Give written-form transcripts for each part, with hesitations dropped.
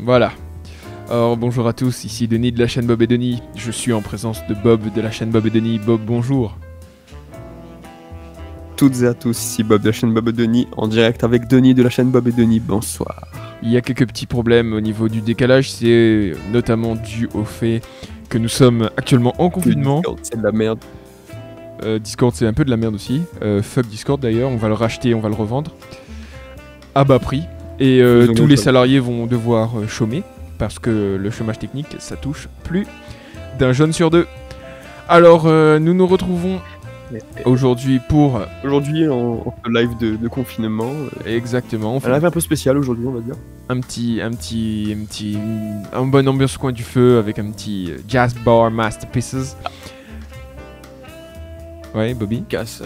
Voilà. Alors bonjour à tous, ici Denis de la chaîne Bob et Denis. Je suis en présence de Bob de la chaîne Bob et Denis. Bob, bonjour. Toutes et à tous, ici Bob de la chaîne Bob et Denis, en direct avec Denis de la chaîne Bob et Denis. Bonsoir. Il y a quelques petits problèmes au niveau du décalage, c'est notamment dû au fait que nous sommes actuellement en confinement. Discord, c'est de la merde. Discord c'est un peu de la merde aussi. Fuck Discord d'ailleurs, on va le racheter, on va le revendre à bas prix. Et tous les salariés vont devoir chômer parce que le chômage technique ça touche plus d'un jeune sur deux. Alors nous nous retrouvons aujourd'hui pour... Aujourd'hui en live de confinement. Exactement. Un live un peu spécial aujourd'hui on va dire. Un bonne ambiance au coin du feu avec un petit jazz bar masterpieces. Ouais, Bobby. Casse.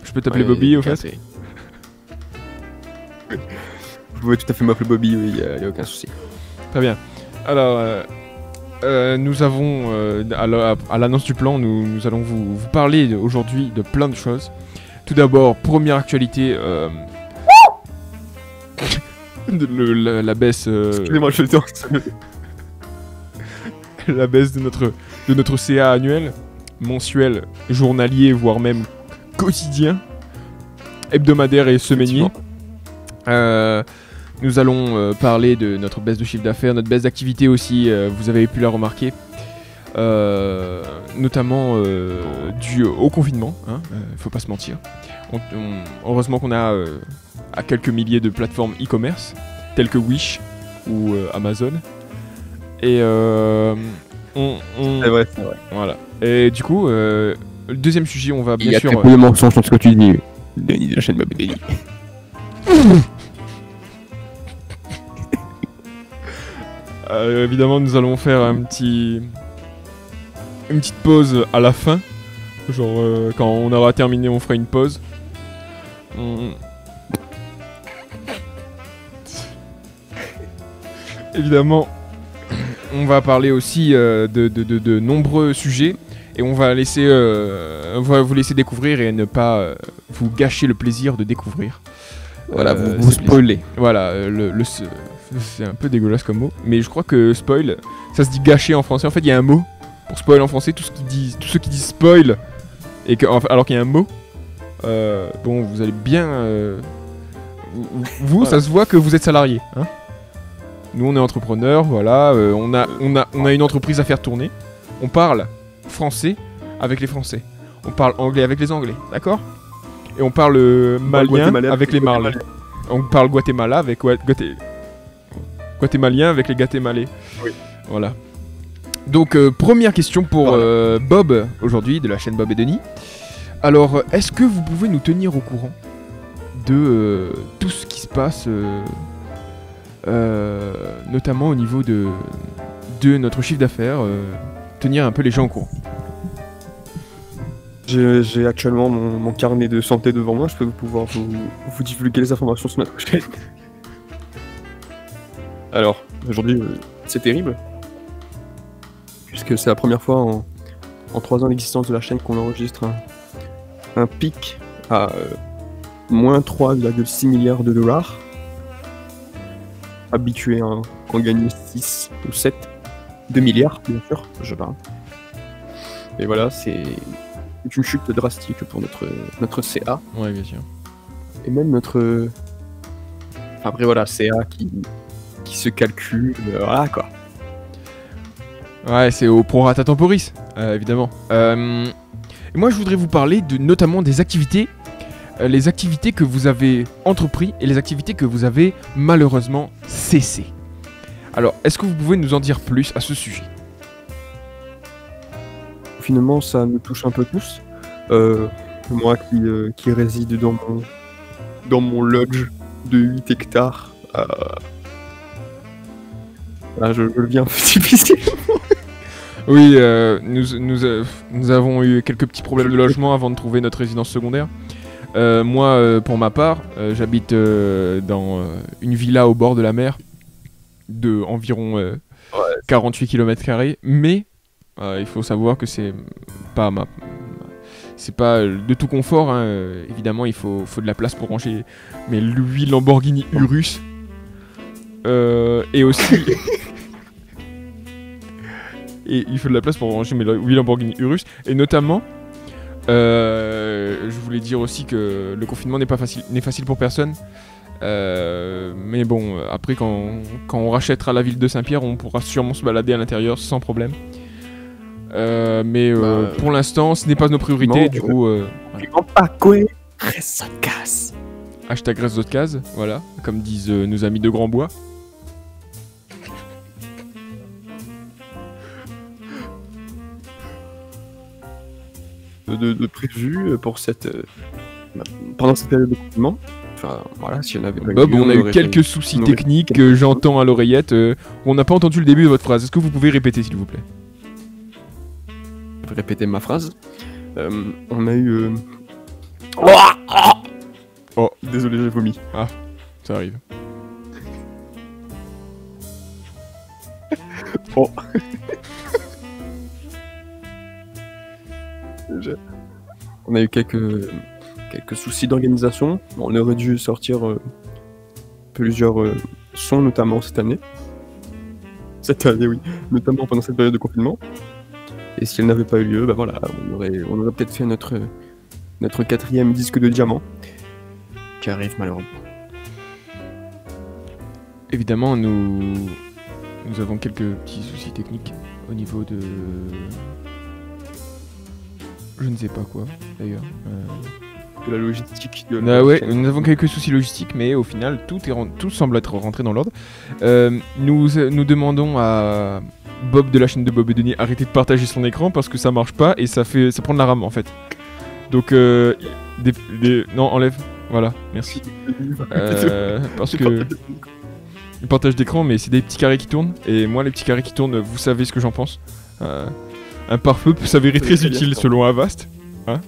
Je peux t'appeler Bobby au fait. Vous pouvez tout à fait m'appeler Bobby, il n'y a aucun souci. Très bien. Alors, nous avons, à l'annonce du plan, nous allons vous parler aujourd'hui de plein de choses. Tout d'abord, première actualité, la baisse... Excusez-moi, je le temps. La baisse de notre CA annuel, mensuel, journalier, voire même quotidien, hebdomadaire et semainier. Nous allons parler de notre baisse de chiffre d'affaires, notre baisse d'activité aussi, vous avez pu la remarquer, notamment dû au confinement, hein, faut pas se mentir. Heureusement qu'on a à quelques milliers de plateformes e-commerce, telles que Wish ou Amazon. Et C'est vrai, c'est vrai. Voilà. Et du coup, le deuxième sujet, on va bien sûr... Il y a très peu de mensonges sur ce que tu dis, Denis de la chaîne Bob et Denis. Évidemment, nous allons faire une petite pause à la fin. Genre, quand on aura terminé, on fera une pause. Évidemment, on va parler aussi de nombreux sujets. Et on va vous laisser découvrir et ne pas vous gâcher le plaisir de découvrir. Voilà, vous spoilez. Voilà, c'est un peu dégueulasse comme mot, mais je crois que spoil, ça se dit gâcher en français. En fait, il y a un mot pour spoil en français. Tous ceux qui disent spoil, alors qu'il y a un mot, bon, vous allez bien. Vous, voilà. Ça se voit que vous êtes salarié. Hein, nous, on est entrepreneurs, voilà. On a une entreprise à faire tourner. On parle français avec les Français. On parle anglais avec les Anglais, d'accord? Et on parle malien avec les Marlais. On parle Guatemala avec Guatémalien avec les Guatémalais. Oui. Voilà. Donc première question pour Bob aujourd'hui de la chaîne Bob et Denis. Alors est-ce que vous pouvez nous tenir au courant de tout ce qui se passe, notamment au niveau de notre chiffre d'affaires, tenir un peu les gens au courant? J'ai actuellement mon carnet de santé devant moi, je peux pouvoir vous divulguer les informations sur notre chaîne. Alors, aujourd'hui, c'est terrible, puisque c'est la première fois en 3 ans d'existence de la chaîne qu'on enregistre un pic à moins 3,6 milliards de dollars. Habitué à en gagner 6 ou 7, 2 milliards, bien sûr, je parle. Et voilà, c'est une chute drastique pour notre CA. Ouais, bien sûr. Et même notre... Après voilà, CA qui se calcule, voilà quoi. Ouais, c'est au prorata temporis, évidemment. Et moi, je voudrais vous parler notamment des activités, les activités que vous avez entrepris et les activités que vous avez malheureusement cessées. Alors, est-ce que vous pouvez nous en dire plus à ce sujet? Finalement, ça nous touche un peu tous. Moi qui réside dans mon lodge de 8 hectares. Là, je le vis un peu difficilement. Oui, nous avons eu quelques petits problèmes de logement avant de trouver notre résidence secondaire. Moi, pour ma part, j'habite dans une villa au bord de la mer de environ 48 km², mais il faut savoir que c'est pas de tout confort, hein. Évidemment il faut de la place pour ranger mes 8 Lamborghini Urus Et aussi... et il faut de la place pour ranger mes 8 Lamborghini Urus. Et notamment, je voulais dire aussi que le confinement n'est facile pour personne. Mais bon, après quand on rachètera la ville de Saint-Pierre, on pourra sûrement se balader à l'intérieur sans problème. Mais pour l'instant, ce n'est pas nos priorités, du coup... voilà. Reste de casse. Hashtag reste de case, voilà, comme disent nos amis de Grand Bois. De prévu pour pendant cette période de confinement. Enfin, voilà, si on avait pas Bob, on a eu quelques soucis techniques que j'entends à l'oreillette. On n'a pas entendu le début de votre phrase. Est-ce que vous pouvez répéter, s'il vous plaît? Je vais répéter ma phrase. On a eu... Oh, désolé, j'ai vomi. Ah, ça arrive. Oh. On a eu quelques soucis d'organisation. On aurait dû sortir plusieurs sons, notamment cette année. Cette année, oui. Notamment pendant cette période de confinement. Et si elle n'avait pas eu lieu, bah voilà, on aurait peut-être fait notre 4e disque de diamant. Qui arrive malheureusement. Évidemment, nous avons quelques petits soucis techniques au niveau de... Je ne sais pas quoi, d'ailleurs. De la logistique. Ouais, nous avons quelques soucis logistiques, mais au final, tout semble être rentré dans l'ordre. Nous demandons à Bob de la chaîne de Bob et Denis arrêter de partager son écran parce que ça marche pas et ça prend de la RAM en fait. Donc, non, enlève. Voilà, merci. Parce que le partage d'écran, mais c'est des petits carrés qui tournent. Et moi, les petits carrés qui tournent, vous savez ce que j'en pense. Un pare-feu peut s'avérer très utile selon Avast. Hein,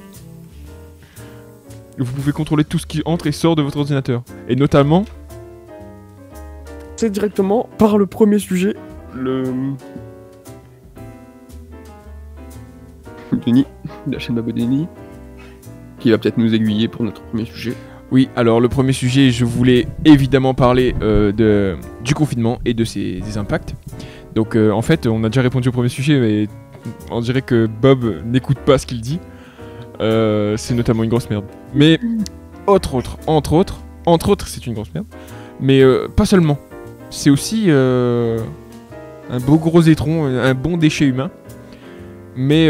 vous pouvez contrôler tout ce qui entre et sort de votre ordinateur. Et notamment... C'est directement par le premier sujet, Denis, la chaîne Bob et Denis, qui va peut-être nous aiguiller pour notre premier sujet. Oui, alors le premier sujet, je voulais évidemment parler du confinement et de ses impacts. Donc en fait, on a déjà répondu au premier sujet, mais on dirait que Bob n'écoute pas ce qu'il dit. C'est notamment une grosse merde. Mais entre autres, c'est une grosse merde. Mais pas seulement. C'est aussi un beau gros étron, un bon déchet humain. Mais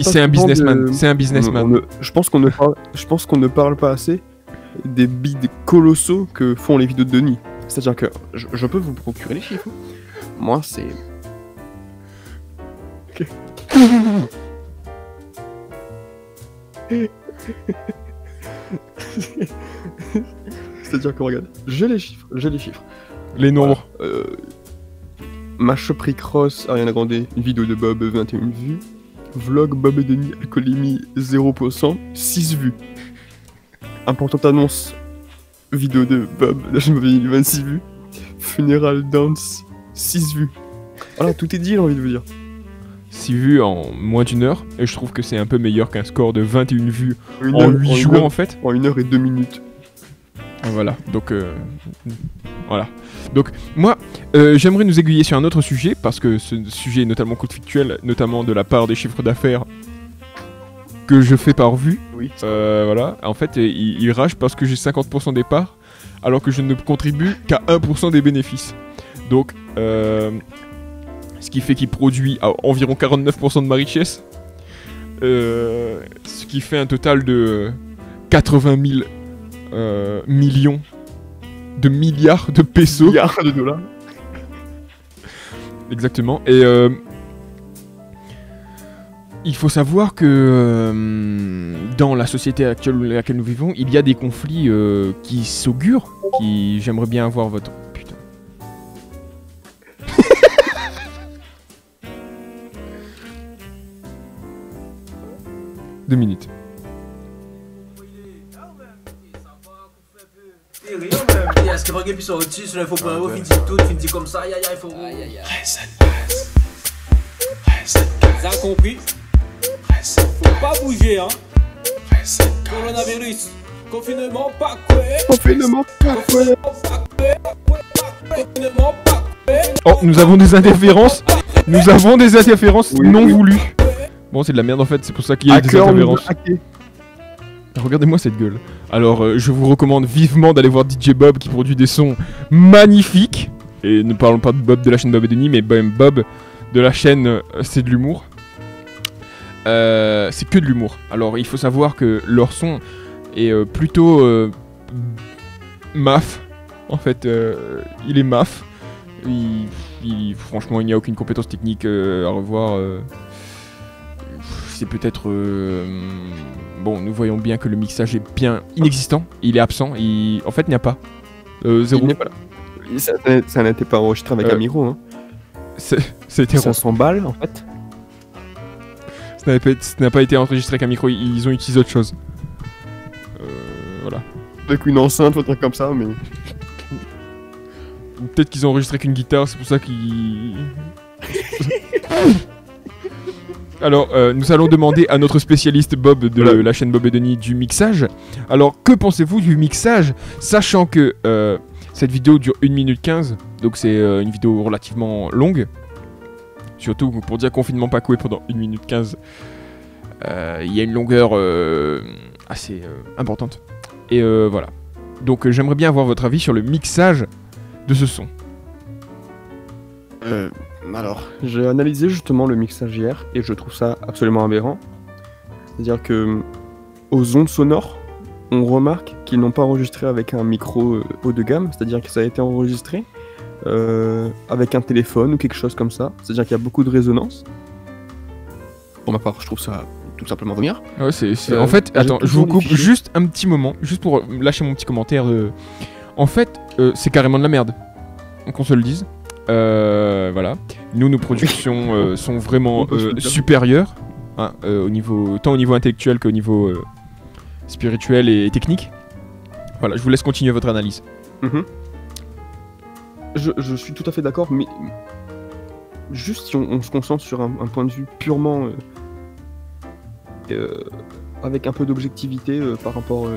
c'est un businessman. C'est un businessman. Je pense qu'on ne parle pas assez des bids colossaux que font les vidéos de Denis. C'est-à-dire que je peux vous procurer les chiffres. Moi, c'est... Okay. C'est-à-dire que regarde, j'ai les chiffres. Les nombres. Voilà. Match prix cross, Ariana Grande, une vidéo de Bob, 21 vues. Vlog Bob et Denis, alcoolémie 0%, 6 vues. Importante annonce, vidéo de Bob, la chaîne Bob et Denis, 26 vues. Funeral Dance, 6 vues. Voilà, tout est dit, j'ai envie de vous dire. 6 vues en moins d'une heure, et je trouve que c'est un peu meilleur qu'un score de 21 vues en 8 jours en fait. En 1 heure et 2 minutes. Voilà, donc voilà. Donc moi, j'aimerais nous aiguiller sur un autre sujet, parce que ce sujet est notamment conflictuel, notamment de la part des chiffres d'affaires que je fais par vue. Oui. Voilà, en fait, il rage parce que j'ai 50% des parts, alors que je ne contribue qu'à 1% des bénéfices. Donc, ce qui fait qu'il produit à environ 49% de ma richesse, ce qui fait un total de 80 000 millions de milliards de pesos. Milliards de dollars. Exactement. Et il faut savoir que dans la société actuelle dans laquelle nous vivons, il y a des conflits qui s'augurent, qui j'aimerais bien avoir votre... Putain. 2 minutes. Est-ce que Franck puis sorti sur l'info pour un dit tout, tu me dis comme ça, aïe aïe, il faut. Aïe aïe aïe. Vous avez compris? Faut pas bouger, hein. Coronavirus, confinement, pas quoi. Confinement, pas quoi. Oh, nous avons des interférences. Nous avons des interférences Oui, non oui. voulues. Bon, c'est de la merde en fait, c'est pour ça qu'il y a des Hacker, on nous a interférences. hacké. Regardez-moi cette gueule. Alors, je vous recommande vivement d'aller voir DJ Bob qui produit des sons magnifiques. Et ne parlons pas de Bob de la chaîne Bob et Denis, mais même Bob de la chaîne C'est de l'humour. C'est que de l'humour. Alors, il faut savoir que leur son est plutôt maf. En fait, il est maf. Franchement, il n'y a aucune compétence technique à revoir. C'est peut-être... bon, nous voyons bien que le mixage est bien inexistant. Il est absent. En fait, il n'y a pas. Zéro. Il n'est pas là. Ça n'était pas enregistré avec un micro. Hein. Ça a été 500 balles en fait. Ça n'a pas été enregistré avec un micro. Ils ont utilisé autre chose. Voilà. Avec une enceinte ou un truc comme ça, mais. Peut-être qu'ils ont enregistré qu'une guitare, c'est pour ça qu'ils... Alors, nous allons demander à notre spécialiste Bob de la chaîne Bob et Denis du mixage. Alors, que pensez-vous du mixage, sachant que cette vidéo dure 1 minute 15, donc c'est une vidéo relativement longue. Surtout pour dire confinement pas coué pendant 1 minute 15, il y a une longueur assez importante. Et voilà. Donc j'aimerais bien avoir votre avis sur le mixage de ce son. Alors, j'ai analysé justement le mixage hier et je trouve ça absolument aberrant. C'est-à-dire que aux ondes sonores, on remarque qu'ils n'ont pas enregistré avec un micro haut de gamme, c'est-à-dire que ça a été enregistré avec un téléphone ou quelque chose comme ça. C'est-à-dire qu'il y a beaucoup de résonance. Pour ma part, je trouve ça tout simplement venir. Ouais, en fait, attends, je vous coupe juste un petit moment, juste pour lâcher mon petit commentaire. En fait, c'est carrément de la merde. Qu'on se le dise. Voilà. Nous, nos productions sont vraiment supérieures, hein, tant au niveau intellectuel qu'au niveau spirituel et technique. Voilà, je vous laisse continuer votre analyse. Je suis tout à fait d'accord, mais juste si on se concentre sur un point de vue purement avec un peu d'objectivité par rapport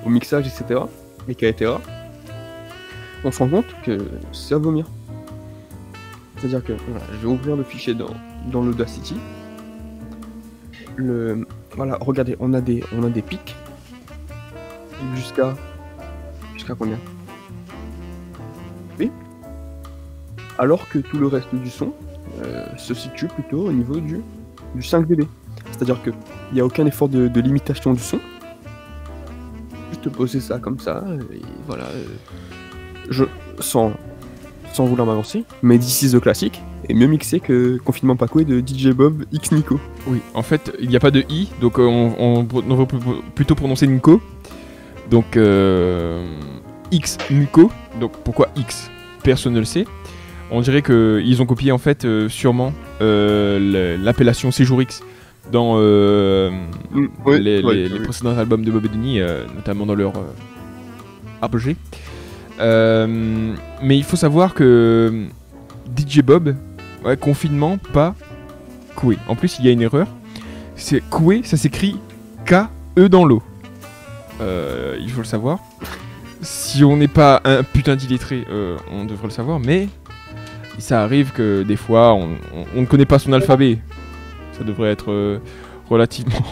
au mixage, etc., etc., on se rend compte que c'est à vomir. C'est-à-dire que, voilà, je vais ouvrir le fichier dans l'Audacity. Voilà, regardez, on a des pics. Jusqu'à combien? Oui. Alors que tout le reste du son se situe plutôt au niveau du 5 dB. C'est-à-dire qu'il n'y a aucun effort de limitation du son. Juste poser ça comme ça, et voilà. Sans vouloir m'avancer, mais This is the Classic est mieux mixé que Confinement Pacoué de DJ Bob X Nico. Oui, en fait, il n'y a pas de I, donc on va plutôt prononcer Nico. Donc X Nico. Donc pourquoi X? Personne ne le sait. On dirait qu'ils ont copié en fait sûrement l'appellation Séjour X dans les précédents albums de Bob et Denis, notamment dans leur apogée. Mais il faut savoir que DJ Bob, ouais, confinement, pas Coué. En plus, il y a une erreur. C'est Coué, ça s'écrit K-E dans l'eau. Il faut le savoir. Si on n'est pas un putain d'illettré, on devrait le savoir, mais ça arrive que des fois, on ne connaît pas son alphabet. Ça devrait être relativement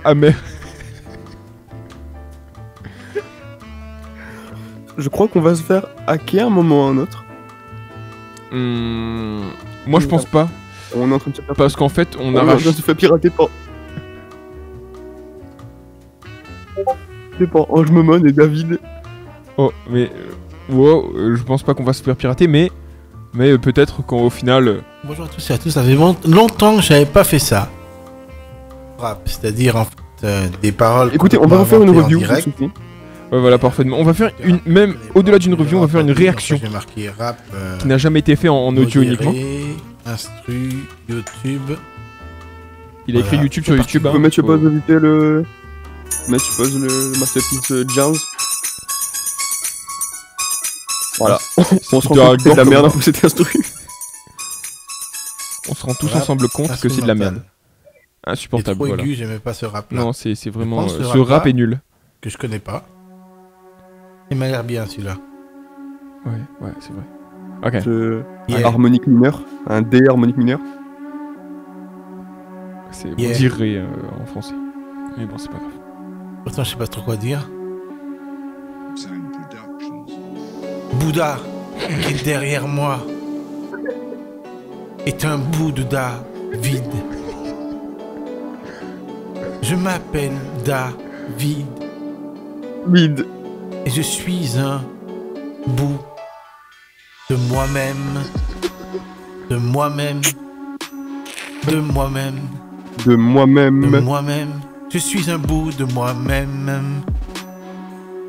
amer. Je crois qu'on va se faire hacker un moment ou un autre. Moi, je pense pas. On est en train de se faire Parce qu'en fait, on est en arrache. train de se faire pirater par Ange Momon et David. Oh, mais wow, je pense pas qu'on va se faire pirater, mais peut-être qu'au final. Bonjour à tous et à tous, ça fait longtemps que j'avais pas fait ça. Rap, c'est-à-dire en fait des paroles. Écoutez, on va refaire une review. Ouais, voilà, parfaitement. On va faire même au-delà d'une review, on va faire une réaction. J'ai marqué rap. Qui n'a jamais été fait en audio uniquement. Instru, YouTube. Il a écrit YouTube sur YouTube. Tu peux mettre, je suppose, éviter le. Mettre, je suppose, le Masterpiece Jazz. Voilà. On se rend compte que c'est de la merde pour cet instru. On se rend tous ensemble compte que c'est de la merde. Insupportable, voilà. Aigu, j'aimais pas ce rap là. Non, c'est vraiment. Ce rap est nul. que je connais pas. Il m'a l'air bien celui-là. Ouais, c'est vrai. Ok. Yeah. Harmonique mineure, un D harmonique mineur. C'est Yeah. on dirait en français. Mais bon, c'est pas grave. Pourtant, je sais pas trop quoi dire. Bouddha, qui est derrière moi, est un Bouddha vide. Je m'appelle David Mid. et je suis un bout de moi-même, de moi-même, de moi-même, De moi-même. de moi-même. Je suis un bout de moi-même,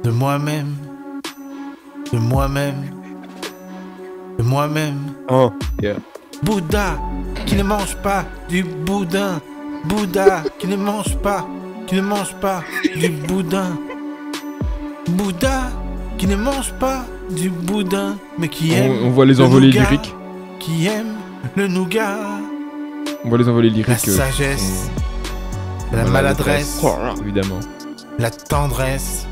de moi-même, de moi-même, de moi-même. Oh, yeah. Bouddha qui ne mange pas du boudin. Bouddha qui ne mange pas du boudin. Bouddha qui ne mange pas du boudin, mais qui aime On voit les le envolées nougat, lyriques. qui aime le nougat. On voit les envolées La lyriques. sagesse, la maladresse. maladresse, Évidemment. la tendresse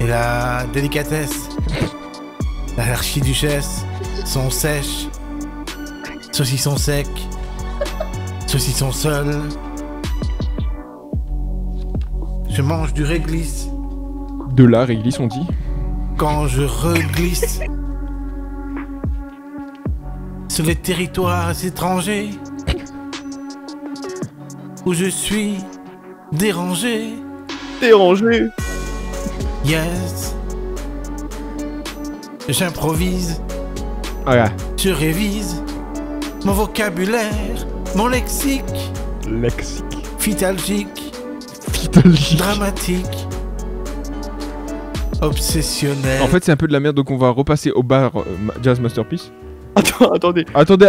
et la délicatesse. L'archiduchesse sont sèches, saucissons secs, saucissons seuls. Je mange du réglisse De la réglisse, on dit. quand je reglisse sur les territoires étrangers où je suis dérangé. Dérangé. Yes. J'improvise, Ah, je révise mon vocabulaire, mon lexique, lexique. phytalgique, Vitalique. dramatique, obsessionnel. En fait, c'est un peu de la merde, donc on va repasser au bar Jazz Masterpiece. Attendez. Attendez.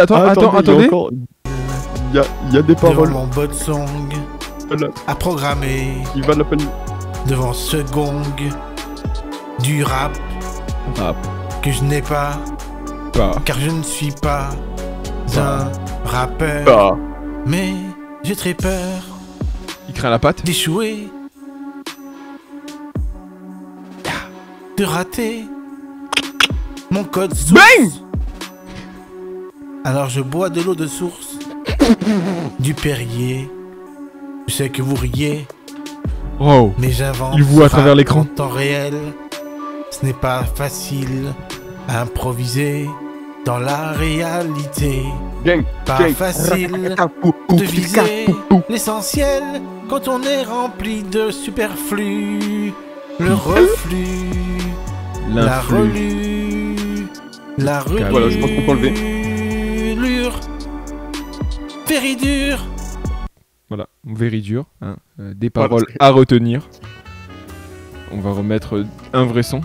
Il y a des devant paroles. mon bot song Voilà. à programmer, Il va la peine. devant ce gong du rap Rap. que je n'ai pas, Pas. car je ne suis pas un rappeur. Ah. Mais j'ai très peur Il craint la patte. d'échouer, de rater mon code source. Alors je bois de l'eau de source, du Perrier. Je sais que vous riez, Oh. mais j'invente. Il voit à ce travers rap l'écran. En temps réel, ce n'est pas facile à improviser dans la réalité. Gang. Pas gang. facile de viser l'essentiel quand on est rempli de superflu. Le reflux, la L'influx. relue, la relure. Voilà, je pense qu'on peut enlever. Very dur. Voilà, very dur. Hein. Des Voilà. paroles à retenir. On va remettre un vrai son.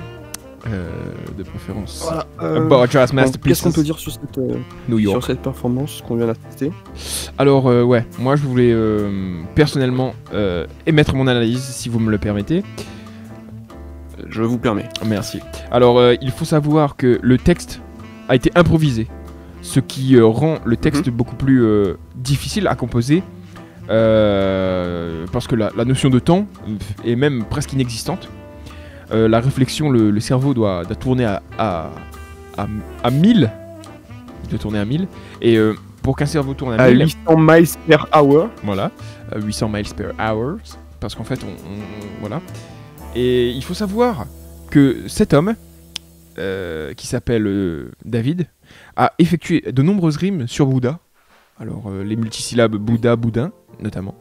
De préférence. Voilà. Bar Jazz Qu'est-ce Masterpiece. qu'on peut dire sur cette, New York. sur cette performance qu'on vient d'assister? Alors ouais, moi je voulais personnellement émettre mon analyse si vous me le permettez. Je vous permets. Merci. Alors il faut savoir que le texte a été improvisé, ce qui rend le texte beaucoup plus difficile à composer parce que la notion de temps est même presque inexistante. La réflexion, le cerveau doit tourner à 1000. Il doit tourner à 1000. Et pour qu'un cerveau tourne à À 1000, 800 miles per hour. voilà, 800 miles per hour, parce qu'en fait, voilà. Et il faut savoir que cet homme, qui s'appelle David, a effectué de nombreuses rimes sur Bouddha. Alors, les multisyllabes Bouddha, Boudin, notamment.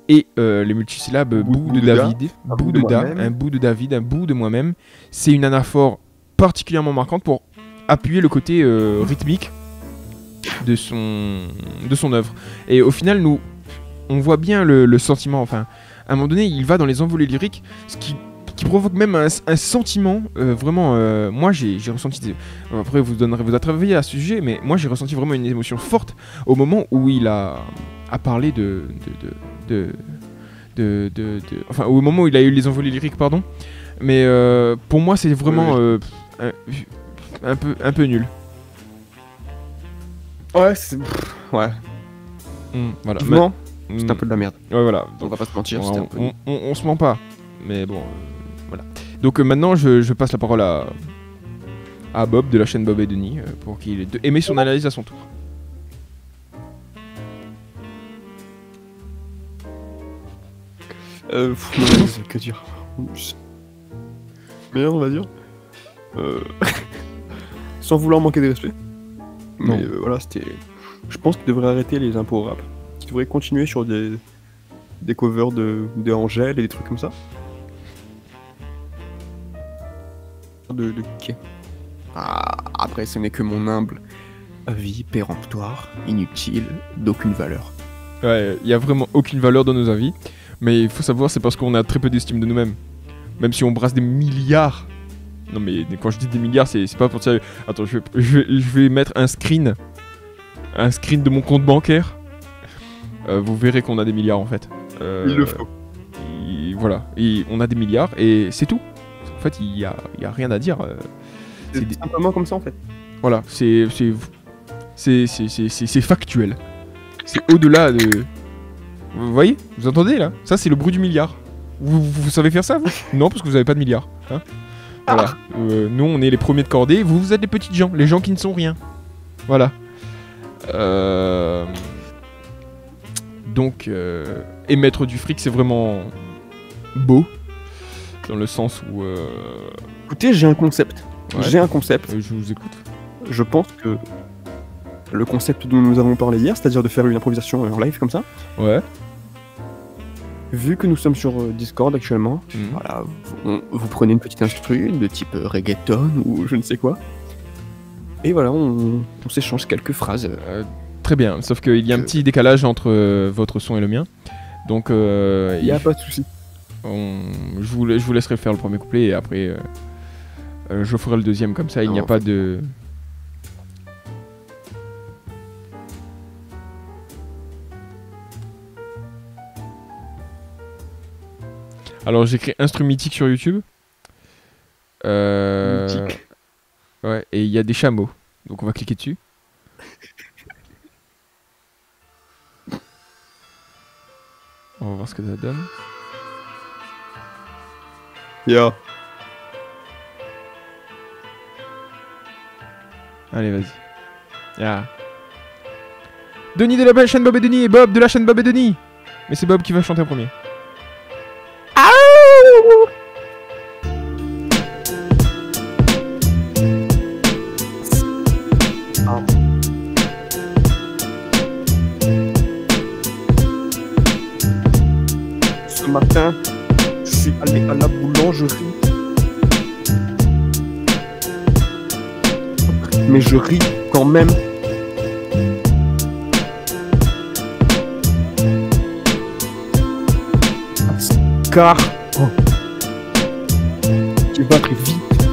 Et les multisyllabes bout de Bouddha, David, bout de Da, moi-même. un bout de David, un bout de moi-même. C'est une anaphore particulièrement marquante pour appuyer le côté rythmique de son œuvre. Et au final, on voit bien le sentiment. Enfin, à un moment donné, il va dans les envolées lyriques, ce qui provoque même un sentiment vraiment. Moi, j'ai ressenti. Après, vous a travaillé à ce sujet, mais moi, j'ai ressenti vraiment une émotion forte au moment où il a parlé enfin, au moment où il a eu les envolées lyriques, pardon. Mais pour moi, c'est vraiment un peu nul. Ouais, c'est. Ouais. Voilà. Vivement, Mais- c'est un peu de la merde. Ouais, voilà. On va pas se mentir, On, c'était un peu. on se ment pas. Mais bon, voilà. Donc maintenant, je passe la parole à Bob de la chaîne Bob et Denis pour qu'il émette son analyse à son tour. Que dire. Mais on va dire. Sans vouloir manquer de respect. Mais voilà, c'était. Je pense qu'il devrait arrêter les impôts au rap. Qu'il devrait continuer sur des covers de Angèle et des trucs comme ça. De qui? Après, ce n'est que mon humble avis péremptoire, inutile, d'aucune valeur. Ouais, il y a vraiment aucune valeur dans nos avis. Mais il faut savoir, c'est parce qu'on a très peu d'estime de nous-mêmes. Même si on brasse des milliards. Non mais quand je dis des milliards, c'est pas pour ça. Attends, je vais mettre un screen de mon compte bancaire. Vous verrez qu'on a des milliards en fait. Il le faut. Voilà, et on a des milliards et c'est tout. En fait, il y a rien à dire. C'est simplement comme ça en fait. Voilà, c'est factuel. C'est au-delà de. Vous voyez? Vous entendez là? Ça c'est le bruit du milliard. Vous savez faire ça vous? Non, parce que vous avez pas de milliard. Hein, voilà. Nous on est les premiers de cordée. Vous êtes les petites gens, les gens qui ne sont rien. Voilà. Donc émettre du fric c'est vraiment beau. Dans le sens où. Écoutez, j'ai un concept. Ouais. J'ai un concept. Je vous écoute. Je pense que le concept dont nous avons parlé hier, c'est-à-dire de faire une improvisation en live comme ça. Ouais. Vu que nous sommes sur Discord actuellement, voilà, vous prenez une petite instru de type reggaeton ou je ne sais quoi. Et voilà, on s'échange quelques phrases. Très bien, sauf qu'il y a un petit décalage entre votre son et le mien. Donc il n'y a pas de souci. Je vous laisserai faire le premier couplet et après je ferai le deuxième comme ça, il n'y a pas de... Alors j'écris Instru Mythique sur YouTube. Mythique. Ouais, et il y a des chameaux. Donc on va cliquer dessus. On va voir ce que ça donne. Yeah. Allez, vas-y. Yeah. Denis de la chaîne Bob et Denis et Bob de la chaîne Bob et Denis. Mais c'est Bob qui va chanter en premier. Ce matin, je suis allé à la boulangerie. Mais je ris quand même. Car tu vas très vite.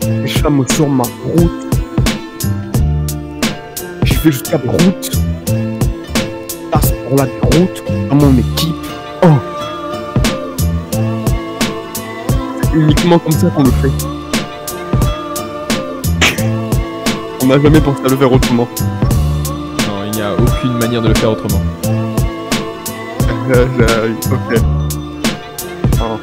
Les chameaux sur ma route. Je vais jusqu'à la route. Passe pour la route dans mon équipe. Oh. C'est uniquement comme ça qu'on le fait. On n'a jamais pensé à le faire autrement. Non, il n'y a aucune manière de le faire autrement. Ok. Oh.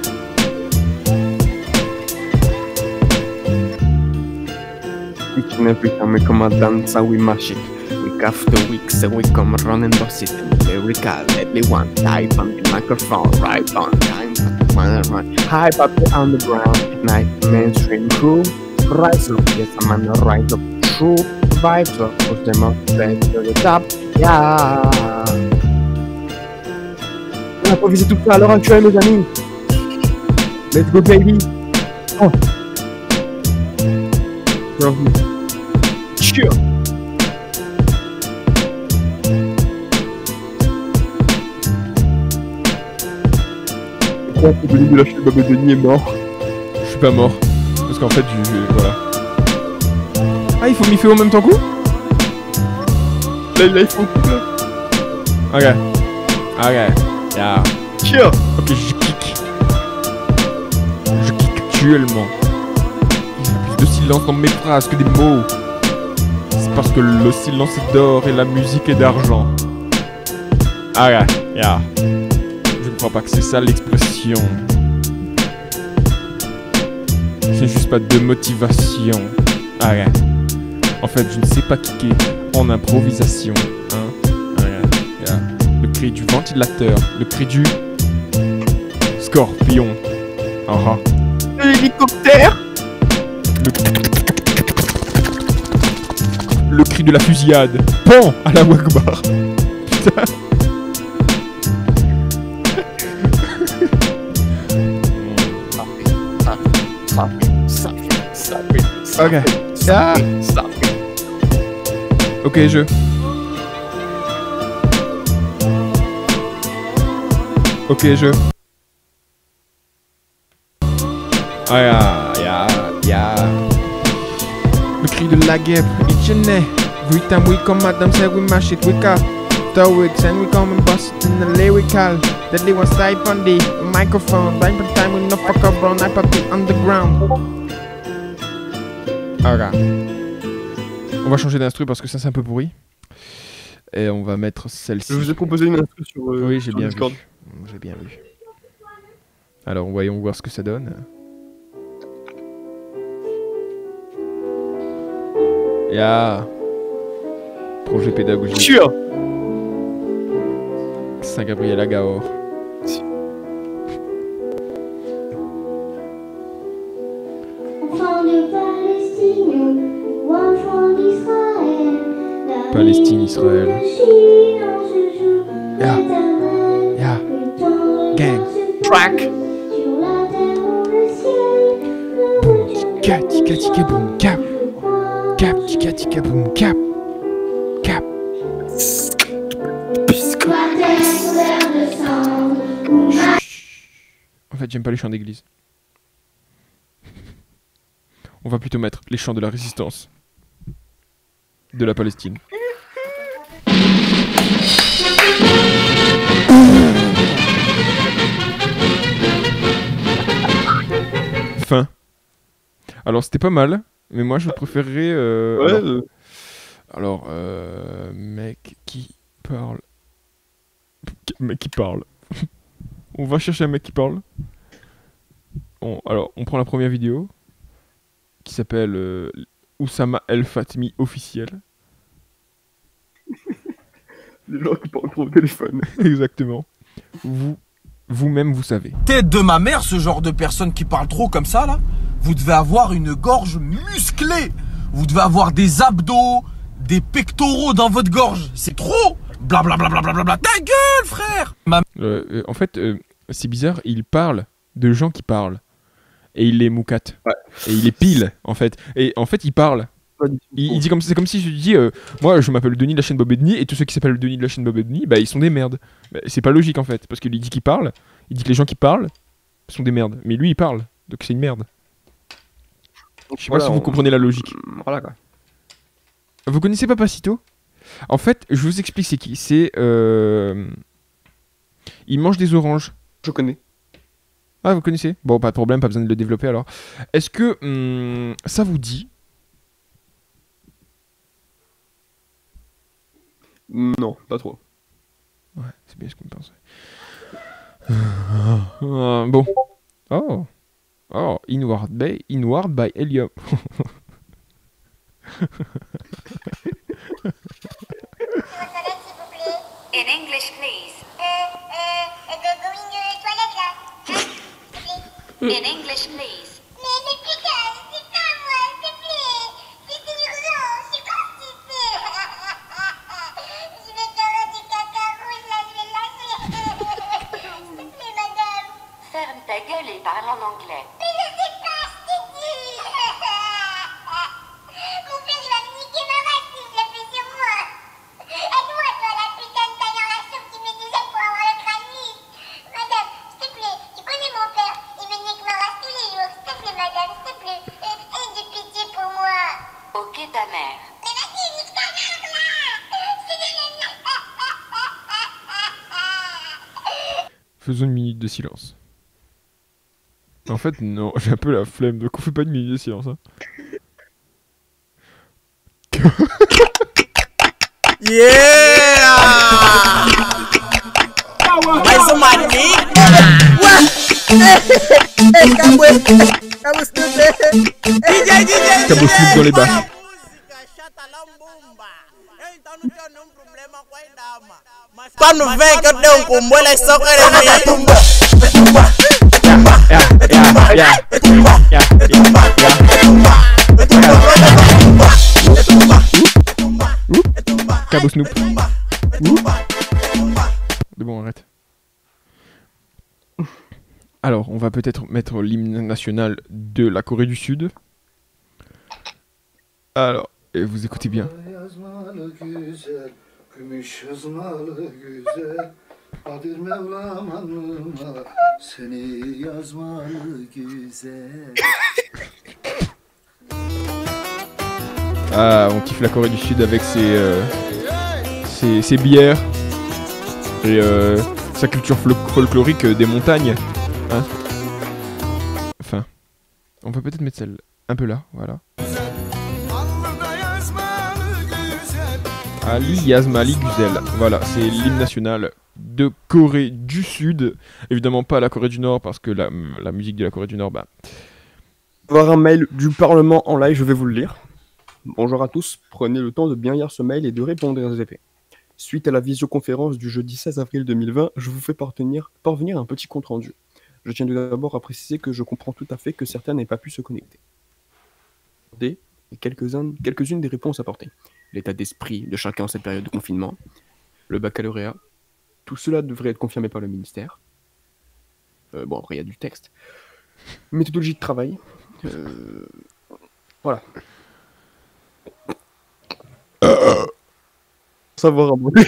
Each and every time we come and dance, we mash it. Week after week, so we come run and bust it. Lyrical, deadly one, type on the microphone, right on time. High up on the ground, night mainstream crew. Rise up, yes, I'm on the rise up. True vibes up, push them up, back to the top, yeah. On a improvisé tout ça à l'heure actuelle, mes amis. Let's go, baby. Oh. Bienvenue. Cheers. Je crois que Denis de la chaîne Bob et Denis est mort. Je suis pas mort. Parce qu'en fait, voilà. Ah, il faut m'y faire en même temps que vous? Là, il faut tout là. Ok. Ok. Yeah. Cheers. Ok, je kick. Je kick actuellement. Il y a plus de silence dans mes phrases que des mots. C'est parce que le silence est d'or et la musique est d'argent. Ah ouais, yeah. Je ne crois pas que c'est ça l'expression. C'est juste pas de motivation. Ah ouais. En fait, je ne sais pas kicker en improvisation. Hein? Ah ouais, yeah. Le cri du ventilateur, le cri du scorpion. Ah ah. L'hélicoptère. Le cri de la fusillade. Pan à la Wagbar. Putain. Ok. Ah. Ok, je. Ok, je. Ah, ya. Le cri de la guêpe, each and every time we come, madame say we mash it, we got Stoics and we come and bust it in the lyrical. Deadly one type on the microphone. Time for time we no fuck around, I pop it underground. Ok. On va changer d'instru parce que ça c'est un peu pourri. Et on va mettre celle-ci. Je vous ai proposé une instru sur oui, j'ai sur bien Discord. vu. J'ai bien vu. Alors voyons voir ce que ça donne. Ya. Projet pédagogique. Sûr. Saint-Gabriel à Gahor. Enfant de Palestine ou enfant d'Israël, la Palestine, Israël. Chine en ce jour Ya. éternel, Ya. que ton Gang. regard se Track. pose sur la terre ou le ciel. Boum, tika, tika, tika, boum, cap. Cap, tika, tika, boum, cap. Cap. Ma terre couverte de cendres. En fait, j'aime pas les chants d'église. On va plutôt mettre les chants de la résistance. De la Palestine. Fin. Alors, c'était pas mal, mais moi je préférerais. Ouais. Alors, mec qui parle. Mec qui parle. On va chercher un mec qui parle. Alors, on prend la première vidéo qui s'appelle Oussama El Fatmi officiel. Les gens qui parlent trop au téléphone. Exactement. Vous-même, vous savez. Tête de ma mère, ce genre de personne qui parle trop comme ça là. Vous devez avoir une gorge musclée. Vous devez avoir des abdos, des pectoraux dans votre gorge. C'est trop. Blablabla. Ta gueule, frère. En fait, c'est bizarre, il parle de gens qui parlent. Et il les moucate. Ouais. Et il les pile, en fait. Et en fait, il parle. Il dit comme c'est comme si je dis moi je m'appelle Denis de la chaîne Bob et Denis et tous ceux qui s'appellent Denis de la chaîne Bob et Denis bah ils sont des merdes. Bah, c'est pas logique en fait parce qu'il dit qu'il parle, il dit que les gens qui parlent sont des merdes, mais lui il parle donc c'est une merde. Je sais pas si vous comprenez la logique. Voilà quoi. Vous connaissez Papacito? En fait, je vous explique c'est qui. C'est il mange des oranges. Je connais. Ah vous connaissez? Bon pas de problème, pas besoin de le développer alors. Est-ce que ça vous dit? Non, pas trop. Ouais, c'est bien ce que je pensais. Bon. Oh. Oh, Inward by Helium. In English, please. Going toilette là. In English, please. Mais putain, c'est pas moi, s'il te plaît. C'est urgent, je suis constipée. Je vais faire du caca rouge là, je vais lâcher. S'il te plaît, madame. Ferme ta gueule et parle en anglais. Mais je sais pas, je t'ai dit. Mon père, il va me niquer ma race si je le fais sur moi. Aide-moi, toi, la putain de taille en la soupe qui met du gel pour avoir le crâne lisse. Madame, s'il te plaît, tu connais mon père. Il me nique ma race tous les jours. S'il te plaît, madame, s'il te plaît. Aie de pitié pour moi. Ok, ta mère. Mais vas-y, nique ta mère, là. C'est des... Faisons une minute de silence. En fait, non, j'ai un peu la flemme, donc on fait pas une minute de silence. Hein. Yeah. Cabo Snoop dans les basses. Quando vem que eu tenho combo, elas só querem me Cabo Snoop. C'est bon, arrête. Alors, on va peut-être mettre l'hymne national de la Corée du Sud. Alors, et vous écoutez bien. Ah, on kiffe la Corée du Sud avec ses bières et sa culture folklorique des montagnes. Hein, enfin, on peut peut-être mettre celle un peu là, voilà. Ali Yazmali Güzel, voilà, c'est l'hymne national de Corée du Sud. Évidemment pas la Corée du Nord parce que la musique de la Corée du Nord, bah... Avoir un mail du Parlement en live, je vais vous le lire. Bonjour à tous, prenez le temps de bien lire ce mail et de répondre aux effets. Suite à la visioconférence du jeudi 16 avril 2020, je vous fais parvenir un petit compte-rendu. Je tiens tout d'abord à préciser que je comprends tout à fait que certains n'aient pas pu se connecter. Et quelques-unes des réponses apportées. L'état d'esprit de chacun en cette période de confinement, le baccalauréat, tout cela devrait être confirmé par le ministère. Bon, après il y a du texte. Méthodologie de travail. Voilà. Savoir abonner.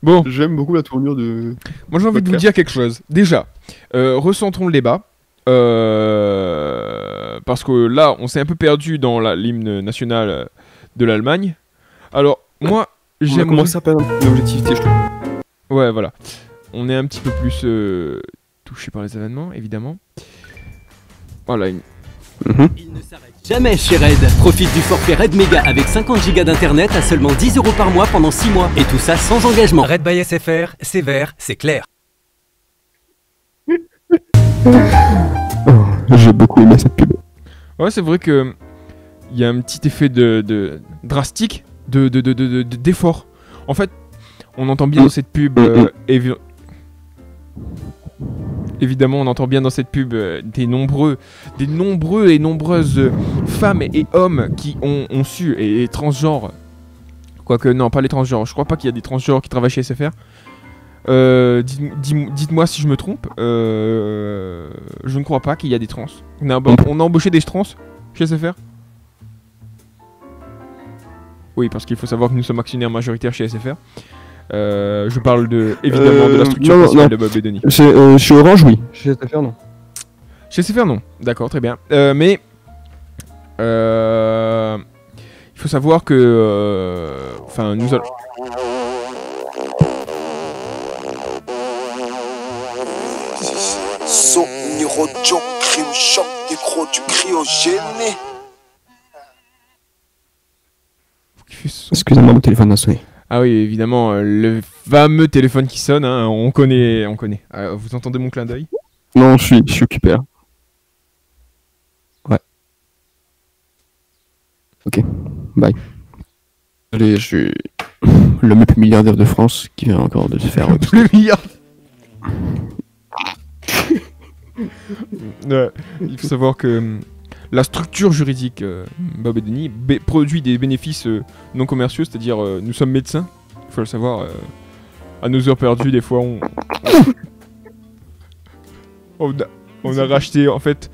Bon, j'aime beaucoup la tournure de... Moi j'ai envie de vous dire quelque chose. Déjà, recentrons le débat. Parce que là, on s'est un peu perdu dans l'hymne national de l'Allemagne. Alors, moi, j'aime... Comment ça s'appelle l'objectivité, je trouve. Ouais, voilà. On est un petit peu plus touché par les événements, évidemment. Voilà, Il ne s'arrête jamais chez Red. Profite du forfait Red Mega avec 50 Go d'internet à seulement 10 € par mois pendant 6 mois. Et tout ça sans engagement. Red by SFR, c'est vert, c'est clair. J'ai beaucoup aimé cette pub. Ouais, c'est vrai que il y a un petit effet de drastique d'effort. En fait, on entend bien dans cette pub évidemment, on entend bien dans cette pub des nombreux et nombreuses femmes et hommes qui ont su et transgenres. Quoique non, pas les transgenres. Je crois pas qu'il y a des transgenres qui travaillent chez SFR. Dites-moi si je me trompe. Je ne crois pas qu'il y a des trans. On a embauché des trans chez SFR. Oui, parce qu'il faut savoir que nous sommes actionnaires majoritaires chez SFR. Je parle évidemment de la structure principale de Bob et Denis. Chez Orange, oui. Chez SFR, non. Chez SFR, non. D'accord, très bien. Mais il faut savoir que, enfin, nous allons. Excusez-moi, mon téléphone a sonné. Ah oui, évidemment, le fameux téléphone qui sonne, hein, on connaît. Vous entendez mon clin d'œil? Non, je suis occupé là. Ouais. Ok, bye. Allez, je suis l'homme le plus milliardaire de France qui vient encore de se faire... Le milliard. Ouais, il faut savoir que la structure juridique Bob et Denis produit des bénéfices non commerciaux, c'est-à-dire nous sommes médecins, il faut le savoir, à nos heures perdues des fois on a racheté en fait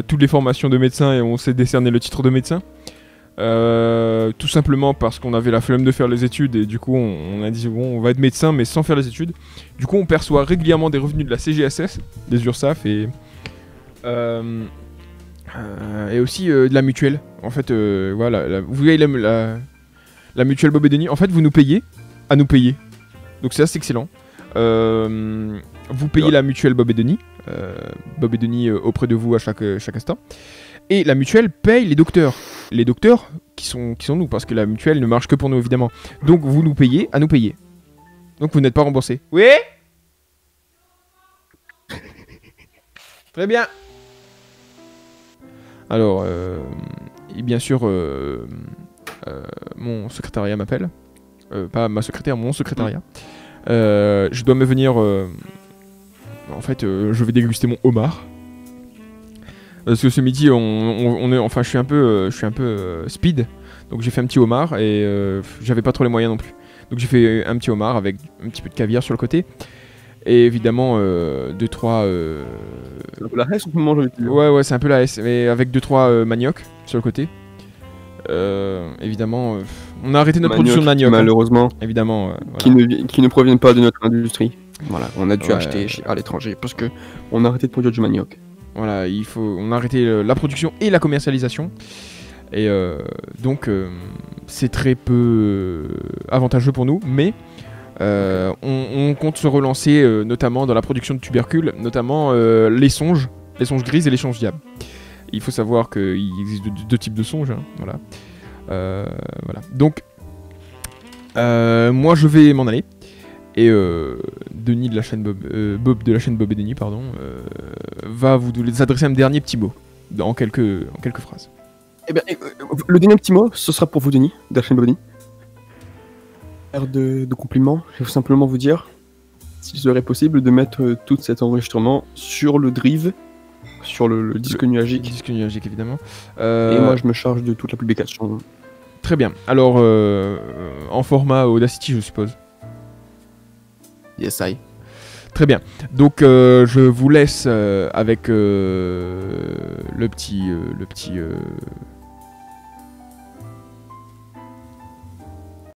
toutes les formations de médecins et on s'est décerné le titre de médecin. Tout simplement parce qu'on avait la flemme de faire les études et du coup on a dit bon, on va être médecin mais sans faire les études. Du coup on perçoit régulièrement des revenus de la CGSS, des URSSAF et aussi de la mutuelle. En fait voilà, vous voyez la mutuelle Bob et Denis, en fait vous nous payez à nous payer. Donc c'est assez excellent. Vous payez la mutuelle Bob et Denis, auprès de vous à chaque instant. Et la mutuelle paye les docteurs. Les docteurs qui sont nous, parce que la mutuelle ne marche que pour nous évidemment. Donc vous nous payez à nous payer. Donc vous n'êtes pas remboursé. Oui. Très bien. Alors, et bien sûr, mon secrétariat m'appelle. Pas ma secrétaire, mon secrétariat. Je dois me venir... en fait, je vais déguster mon homard. Parce que ce midi, je suis un peu speed. Donc j'ai fait un petit homard et j'avais pas trop les moyens non plus. Donc j'ai fait un petit homard avec un petit peu de caviar sur le côté. Et évidemment, 2-3... C'est un peu la S, on peut manger avec lui. Ouais, c'est un peu la S, mais avec 2-3 manioc sur le côté. Évidemment, on a arrêté notre production de manioc. Malheureusement. Évidemment. Qui ne proviennent pas de notre industrie. Voilà, on a dû acheter à l'étranger parce que on a arrêté de produire du manioc. Voilà, on a arrêté la production et la commercialisation. Et donc, c'est très peu avantageux pour nous, mais on compte se relancer notamment dans la production de tubercules, notamment les songes grises et les songes diables. Il faut savoir qu'il existe deux types de songes, hein, voilà. Donc, moi je vais m'en aller. Et Denis de la chaîne Bob de la chaîne Bob et Denis, pardon, va vous adresser un dernier petit mot en quelques phrases. Eh bien, le dernier petit mot, ce sera pour vous, Denis, de la chaîne Bob et Denis. De compliments, je vais simplement vous dire s'il serait possible de mettre tout cet enregistrement sur le drive, sur le disque nuagique. Le disque nuagique, évidemment. Et moi, je me charge de toute la publication. Très bien. Alors, en format Audacity, je suppose. Yes, I. Très bien. Donc, je vous laisse avec le petit